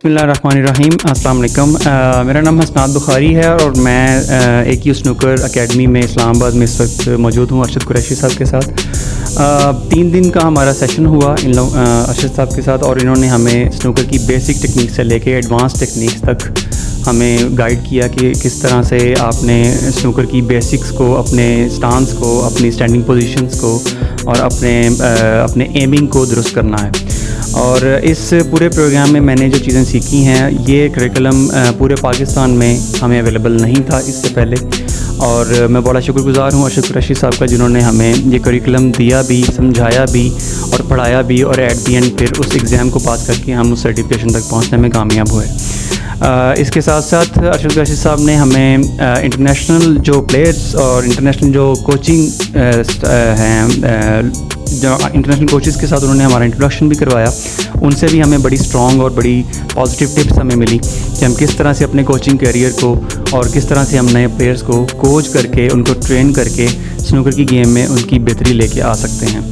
बिस्मिल्लाहिर्रहमानिर्रहीम। अस्सलाम वालेकुम। मेरा नाम हसनात बुखारी है और मैं एक ही स्नूकर अकेडमी में इस्लामाबाद में इस वक्त मौजूद हूँ अरशद कुरैशी साहब के साथ। 3 दिन का हमारा सेशन हुआ इन लोग अरशद साहब के साथ, और इन्होंने हमें स्नूकर की बेसिक टेक्निक से लेके एडवांस टेक्निक्स तक हमें गाइड किया कि किस तरह से आपने स्नूकर की बेसिक्स को, अपने स्टांस को, अपनी स्टैंडिंग पोजीशंस को और अपने एमिंग को दुरुस्त करना है। और इस पूरे प्रोग्राम में मैंने जो चीज़ें सीखी हैं, ये करिकुलम पूरे पाकिस्तान में हमें अवेलेबल नहीं था इससे पहले, और मैं बड़ा शुक्रगुज़ार हूँ अरशद कुरैशी साहब का, जिन्होंने हमें ये करिकुलम दिया भी, समझाया भी और पढ़ाया भी, और एट दी एंड फिर उस एग्ज़ाम को पास करके हम उस सर्टिफिकेशन तक पहुँचने में कामयाब हुए। इसके साथ साथ अरशद कुरैशी साहब ने हमें इंटरनेशनल जो प्लेयर्स और इंटरनेशनल जो कोचिंग हैं, जो इंटरनेशनल कोचेज़ के साथ उन्होंने हमारा इंट्रोडक्शन भी करवाया, उनसे भी हमें बड़ी स्ट्रॉन्ग और बड़ी पॉजिटिव टिप्स हमें मिली कि हम किस तरह से अपने कोचिंग करियर को और किस तरह से हम नए प्लेयर्स को कोच करके, उनको ट्रेन करके स्नूकर की गेम में उनकी बेहतरी लेके आ सकते हैं।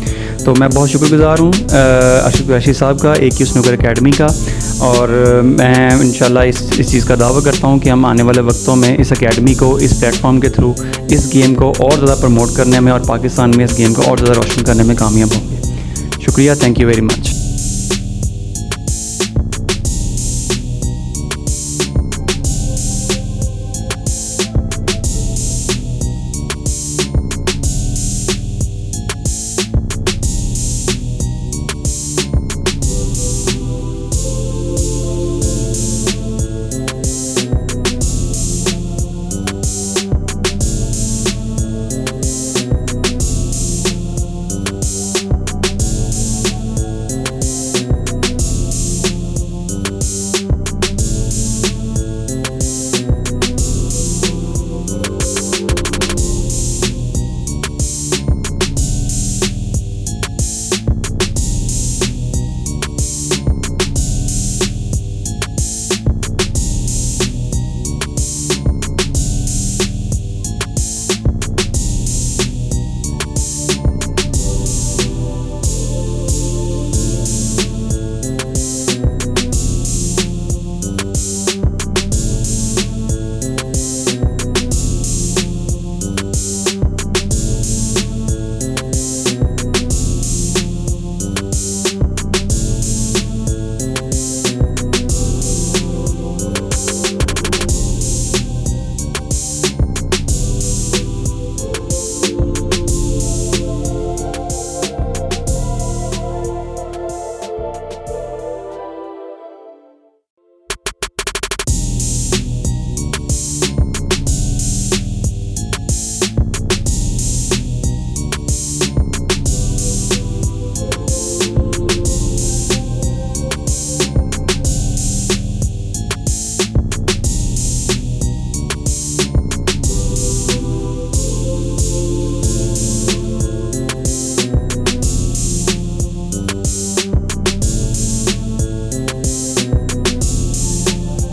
तो मैं बहुत शुक्रगुज़ार हूँ अरशद कुरैशी साहब का, एक ही स्नूकर अकेडमी का, और मैं इंशाल्लाह इस चीज़ का दावा करता हूँ कि हम आने वाले वक्तों में इस अकेडमी को, इस प्लेटफॉर्म के थ्रू इस गेम को और ज़्यादा प्रमोट करने में और पाकिस्तान में इस गेम को और ज़्यादा रोशन करने में कामयाब होंगे। शुक्रिया, थैंक यू वेरी मच।